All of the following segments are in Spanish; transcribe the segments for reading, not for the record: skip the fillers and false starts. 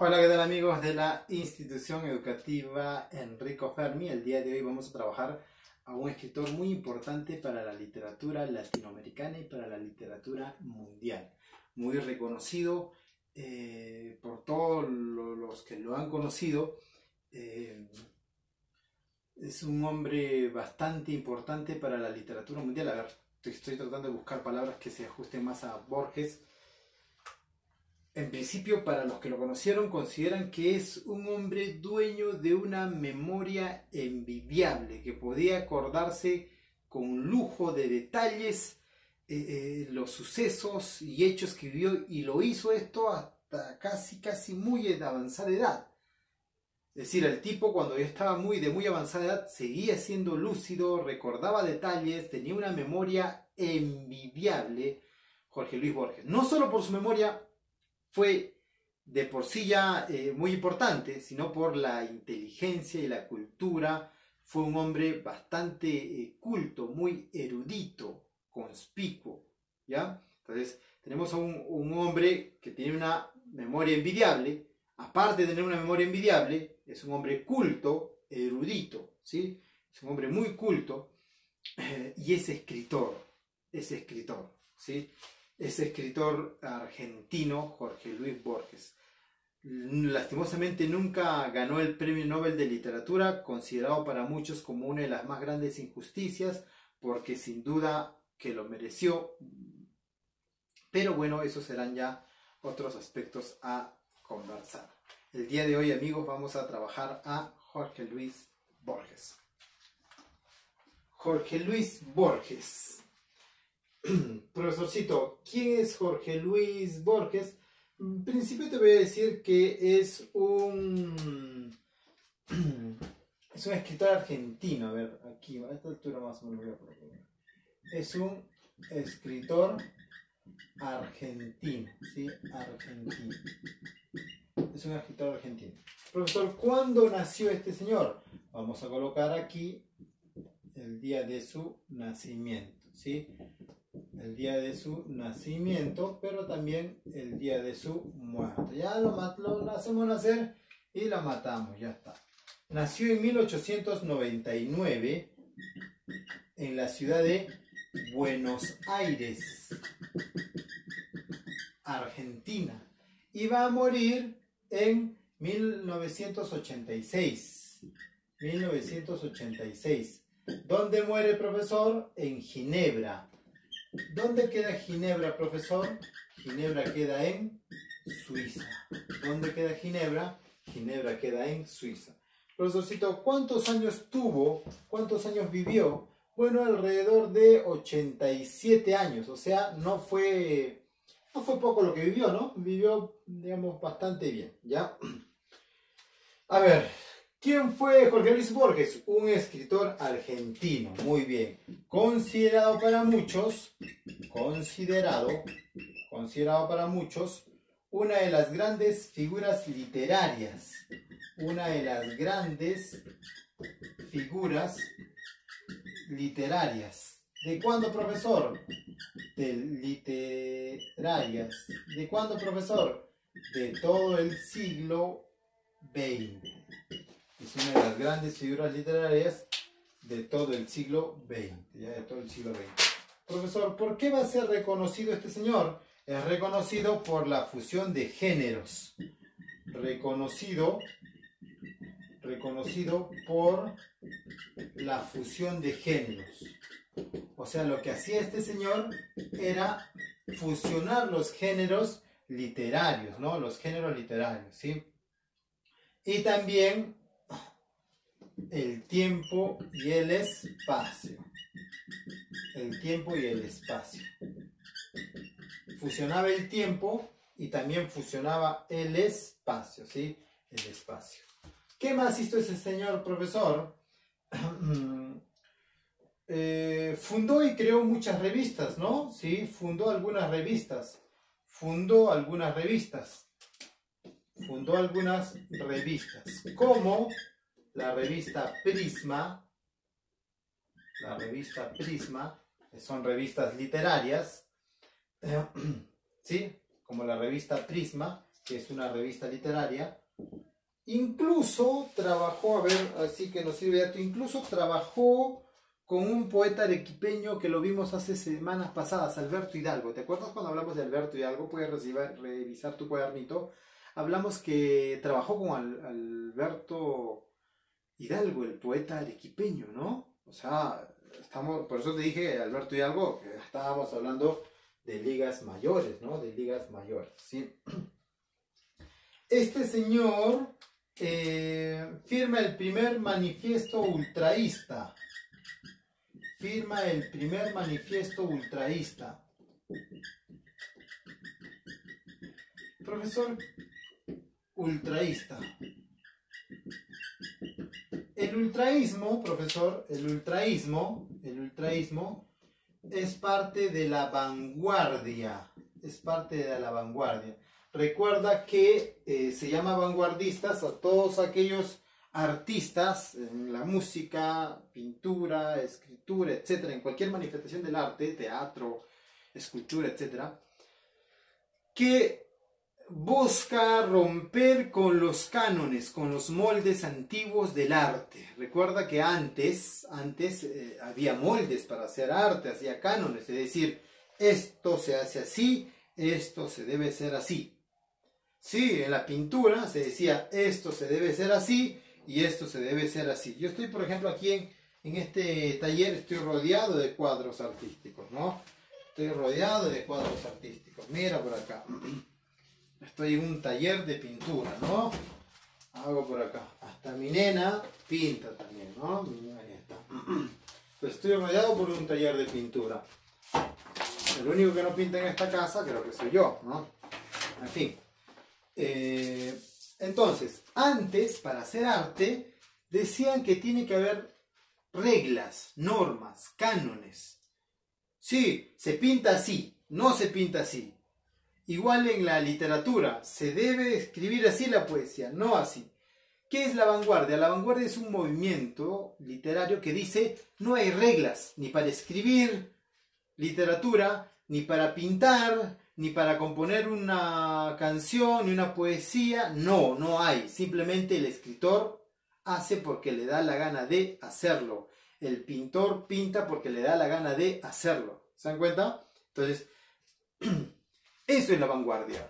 Hola, ¿qué tal amigos de la institución educativa Enrico Fermi? El día de hoy vamos a trabajar a un escritor muy importante para la literatura latinoamericana y para la literatura mundial. Muy reconocido por todos los que lo han conocido. Es un hombre bastante importante para la literatura mundial. A ver, estoy tratando de buscar palabras que se ajusten más a Borges. En principio, para los que lo conocieron, consideran que es un hombre dueño de una memoria envidiable, que podía acordarse con lujo de detalles los sucesos y hechos que vivió, y lo hizo esto hasta casi muy avanzada edad. Es decir, el tipo cuando ya estaba de muy avanzada edad seguía siendo lúcido, recordaba detalles, tenía una memoria envidiable, Jorge Luis Borges. No solo por su memoria fue de por sí ya muy importante, sino por la inteligencia y la cultura. Fue un hombre bastante culto, muy erudito, conspicuo, ¿ya? Entonces, tenemos a un hombre que tiene una memoria envidiable. Aparte de tener una memoria envidiable, es un hombre culto, erudito, ¿sí? Es un hombre muy culto y es escritor, ¿sí? Es escritor argentino, Jorge Luis Borges. Lastimosamente nunca ganó el Premio Nobel de Literatura, considerado para muchos como una de las más grandes injusticias, porque sin duda que lo mereció. Pero bueno, esos serán ya otros aspectos a conversar. El día de hoy, amigos, vamos a trabajar a Jorge Luis Borges. Jorge Luis Borges. Profesorcito, ¿quién es Jorge Luis Borges? En principio te voy a decir que es un escritor argentino. A ver, aquí, a esta altura más o menos voy a poner. Es un escritor argentino, ¿sí? Argentino. Es un escritor argentino. Profesor, ¿cuándo nació este señor? Vamos a colocar aquí el día de su nacimiento, ¿sí? El día de su nacimiento, pero también el día de su muerte. Ya lo hacemos nacer y lo matamos, ya está. Nació en 1899 en la ciudad de Buenos Aires, Argentina, y va a morir en 1986. 1986. ¿Dónde muere el profesor? En Ginebra. ¿Dónde queda Ginebra, profesor? Ginebra queda en Suiza. ¿Dónde queda Ginebra? Ginebra queda en Suiza. Profesorcito, ¿cuántos años tuvo? ¿Cuántos años vivió? Bueno, alrededor de 87 años. O sea, no fue poco lo que vivió, ¿no? Vivió, digamos, bastante bien, ¿ya? A ver, ¿quién fue Jorge Luis Borges? Un escritor argentino, muy bien. Considerado para muchos, una de las grandes figuras literarias. Una de las grandes figuras literarias. ¿De cuándo, profesor? Literarias. ¿De cuándo, profesor? De todo el siglo XX. Es una de las grandes figuras literarias de todo el siglo XX. ¿Ya? De todo el siglo XX. Profesor, ¿por qué va a ser reconocido este señor? Es reconocido por la fusión de géneros. Reconocido por la fusión de géneros. O sea, lo que hacía este señor era fusionar los géneros literarios, ¿no? Los géneros literarios, ¿sí? Y también el tiempo y el espacio. El tiempo y el espacio. Fusionaba el tiempo y también fusionaba el espacio, ¿sí? El espacio. ¿Qué más hizo ese señor, profesor? Fundó y creó muchas revistas, ¿no? Sí, fundó algunas revistas. Como la revista Prisma, que son revistas literarias, ¿sí? Como la revista Prisma, que es una revista literaria. Incluso trabajó, a ver, así que nos sirve esto, incluso trabajó con un poeta arequipeño que lo vimos hace semanas pasadas, Alberto Hidalgo. ¿Te acuerdas cuando hablamos de Alberto Hidalgo? Puedes revisar tu cuadernito. Hablamos que trabajó con Alberto Hidalgo, el poeta arequipeño, ¿no? O sea, por eso te dije, Alberto Hidalgo, que estábamos hablando de ligas mayores, ¿no? De ligas mayores, ¿sí? Este señor firma el primer manifiesto ultraísta. Firma el primer manifiesto ultraísta. Profesor ultraísta. El ultraísmo, profesor, el ultraísmo es parte de la vanguardia. Es parte de la vanguardia. Recuerda que se llama vanguardistas a todos aquellos artistas en la música, pintura, escritura, etcétera, en cualquier manifestación del arte, teatro, escultura, etcétera, que busca romper con los cánones, con los moldes antiguos del arte. Recuerda que antes había moldes para hacer arte, hacía cánones, es decir, esto se hace así, esto se debe hacer así. Sí, en la pintura se decía esto se debe hacer así y esto se debe hacer así. Yo estoy, por ejemplo, aquí en este taller, estoy rodeado de cuadros artísticos, ¿no? Estoy rodeado de cuadros artísticos. Mira por acá. Estoy en un taller de pintura, ¿no? Hago por acá. Hasta mi nena pinta también, ¿no? Ahí está. Pues estoy rodeado por un taller de pintura. El único que no pinta en esta casa creo que soy yo, ¿no? En fin. Entonces, antes, para hacer arte, decían que tiene que haber reglas, normas, cánones. Sí, se pinta así, no se pinta así. Igual en la literatura, se debe escribir así la poesía, no así. ¿Qué es la vanguardia? La vanguardia es un movimiento literario que dice no hay reglas, ni para escribir literatura, ni para pintar, ni para componer una canción, ni una poesía. No, no hay. Simplemente el escritor hace porque le da la gana de hacerlo. El pintor pinta porque le da la gana de hacerlo. ¿Se dan cuenta? Entonces, eso es la vanguardia.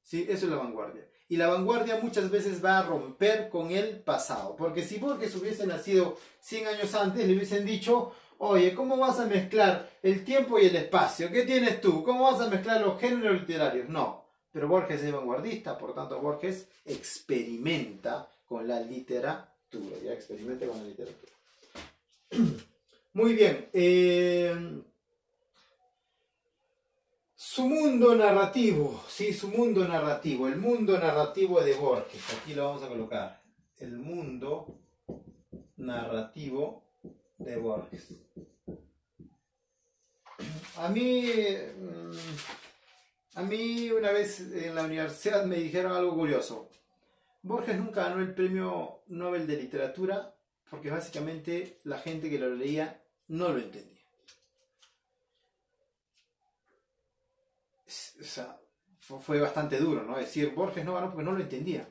¿Sí? Eso es la vanguardia. Y la vanguardia muchas veces va a romper con el pasado. Porque si Borges hubiese nacido 100 años antes, le hubiesen dicho: oye, ¿cómo vas a mezclar el tiempo y el espacio? ¿Qué tienes tú? ¿Cómo vas a mezclar los géneros literarios? No. Pero Borges es vanguardista, por tanto Borges experimenta con la literatura. Ya experimenta con la literatura. Muy bien. Su mundo narrativo, sí, su mundo narrativo, el mundo narrativo de Borges, aquí lo vamos a colocar, el mundo narrativo de Borges. A mí una vez en la universidad me dijeron algo curioso. Borges nunca ganó el premio Nobel de Literatura porque básicamente la gente que lo leía no lo entendía. O sea, fue bastante duro, ¿no? Decir, Borges no ganó porque no lo entendía.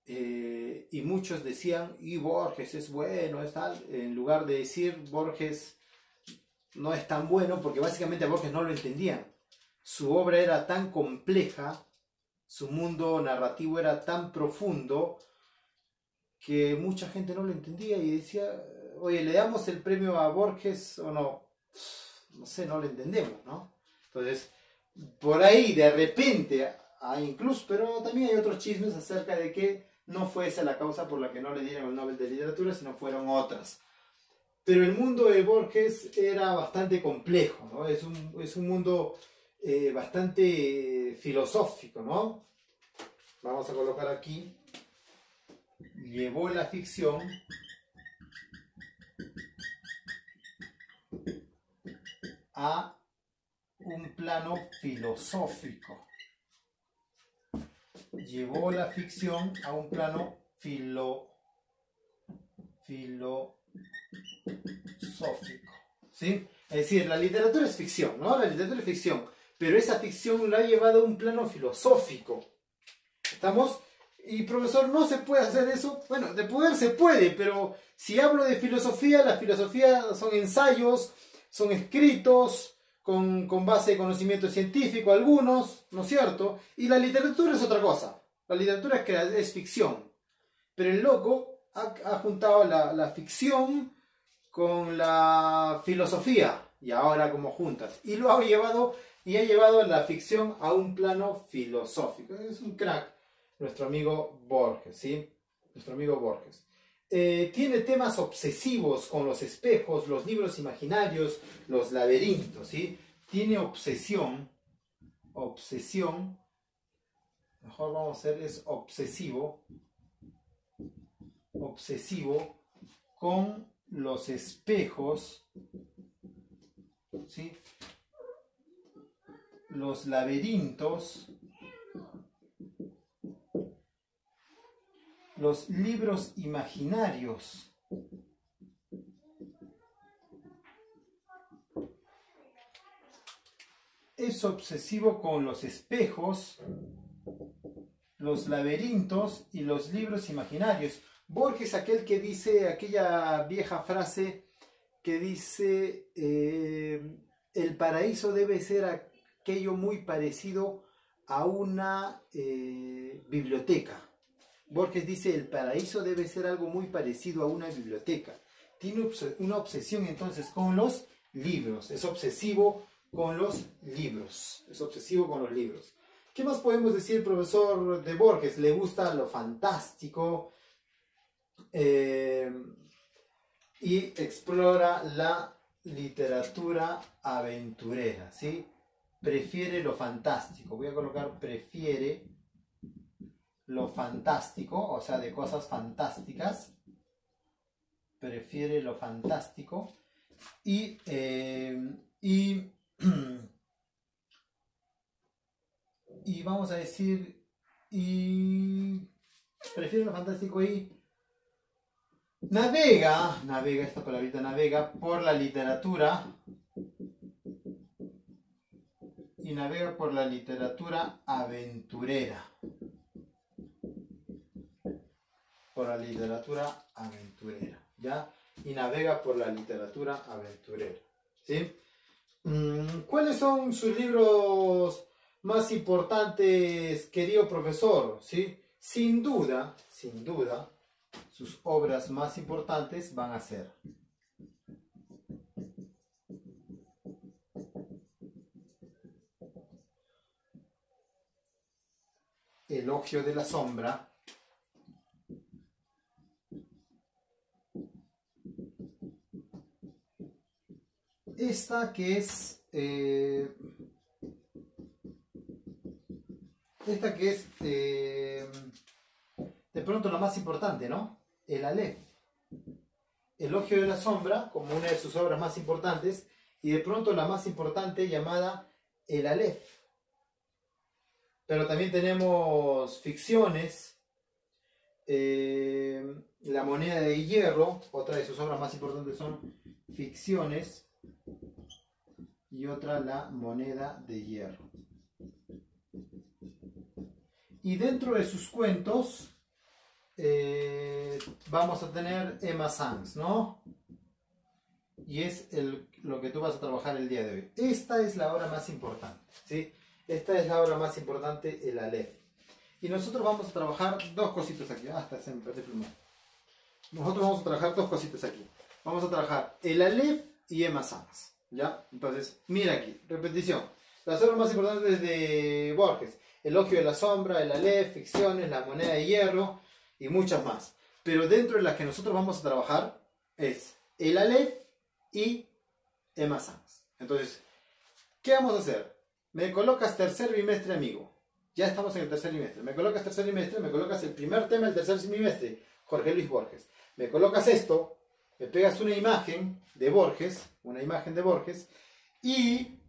Y muchos decían, y Borges es bueno, es tal, en lugar de decir, Borges no es tan bueno, porque básicamente a Borges no lo entendían. Su obra era tan compleja, su mundo narrativo era tan profundo, que mucha gente no lo entendía y decía, oye, ¿le damos el premio a Borges o no? No sé, no lo entendemos, ¿no? Entonces, por ahí de repente, incluso, pero también hay otros chismes acerca de que no fue esa la causa por la que no le dieron el Nobel de Literatura, sino fueron otras. Pero el mundo de Borges era bastante complejo, ¿no? Es un mundo bastante filosófico, ¿no? Vamos a colocar aquí. Llevó la ficción a un plano filosófico. Llevó la ficción a un plano filosófico. ¿Sí? Es decir, la literatura es ficción, ¿no? La literatura es ficción. pero esa ficción la ha llevado a un plano filosófico. ¿Estamos? Y profesor, ¿no se puede hacer eso? Bueno, de poder se puede, pero si hablo de filosofía, la filosofía son ensayos, son escritos con base de conocimiento científico, algunos, ¿no es cierto? Y la literatura es otra cosa. La literatura es ficción. Pero el loco ha juntado la ficción con la filosofía, y ahora como juntas. Y lo ha llevado, la ficción a un plano filosófico. Es un crack. Nuestro amigo Borges, ¿sí? Nuestro amigo Borges. Tiene temas obsesivos con los espejos, los libros imaginarios, los laberintos, ¿sí? Tiene obsesión, mejor vamos a hacer, es obsesivo con los espejos, ¿sí? Los laberintos, los libros imaginarios. Es obsesivo con los espejos, los laberintos y los libros imaginarios. Borges, aquel que dice aquella vieja frase que dice el paraíso debe ser aquello muy parecido a una biblioteca. Borges dice el paraíso debe ser algo muy parecido a una biblioteca. Tiene una obsesión entonces con los libros. Es obsesivo con los libros. ¿Qué más podemos decir, profesor, de Borges? Le gusta lo fantástico y explora la literatura aventurera, ¿sí? Prefiere lo fantástico. Voy a colocar prefiere lo fantástico, o sea, de cosas fantásticas. Prefiere lo fantástico y vamos a decir, y prefiere lo fantástico y navega, esta palabrita navega por la literatura y navega por la literatura aventurera. ¿Ya? Y navega por la literatura aventurera, ¿sí? ¿Cuáles son sus libros más importantes, querido profesor? ¿Sí? Sin duda, sus obras más importantes van a ser Elogio de la sombra, esta que es de pronto la más importante, ¿no? El Aleph. Elogio de la sombra como una de sus obras más importantes y de pronto la más importante llamada El Aleph. Pero también tenemos ficciones, La moneda de hierro, otra de sus obras más importantes son Ficciones y otra La moneda de hierro. Y dentro de sus cuentos vamos a tener Emma Sands, ¿no? Y es lo que tú vas a trabajar el día de hoy. Esta es la obra más importante, ¿sí? Esta es la obra más importante, el Aleph. Y nosotros vamos a trabajar dos cositas aquí. Hasta se me perdió el plumón. Nosotros vamos a trabajar dos cositas aquí. Vamos a trabajar el Aleph y Emma Sands, ¿ya? Entonces, mira aquí, repetición. Las obras más importantes de Borges: Elogio de la sombra, el Aleph, Ficciones, La moneda de hierro y muchas más. Pero dentro de las que nosotros vamos a trabajar es el Aleph y Emma Sands. Entonces, ¿qué vamos a hacer? Me colocas tercer bimestre, amigo. Ya estamos en el tercer bimestre. Me colocas tercer bimestre, me colocas el primer tema del tercer bimestre, Jorge Luis Borges. Me colocas esto, me pegas una imagen de Borges, y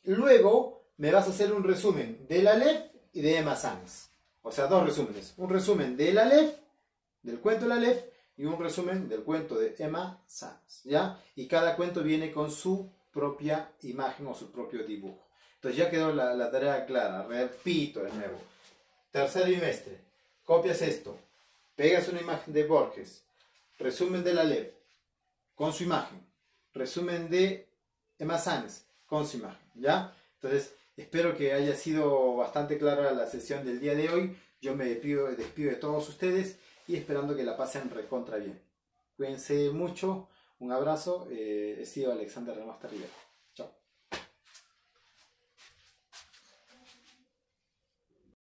luego me vas a hacer un resumen del Aleph y de Emma Sands. O sea, dos resúmenes. Un resumen del Aleph, del cuento del Aleph, y un resumen del cuento de Emma Sands, ¿ya? Y cada cuento viene con su propia imagen o su propio dibujo. Entonces ya quedó la tarea clara. Repito de nuevo. Tercer bimestre. Copias esto. Pegas una imagen de Borges. Resumen de la LEP con su imagen. Resumen de Emma Sanz con su imagen. ¿Ya? Entonces espero que haya sido bastante clara la sesión del día de hoy. Yo me despido de todos ustedes y esperando que la pasen recontra bien. Cuídense mucho. Un abrazo. He sido Alexander Remaster Rivera.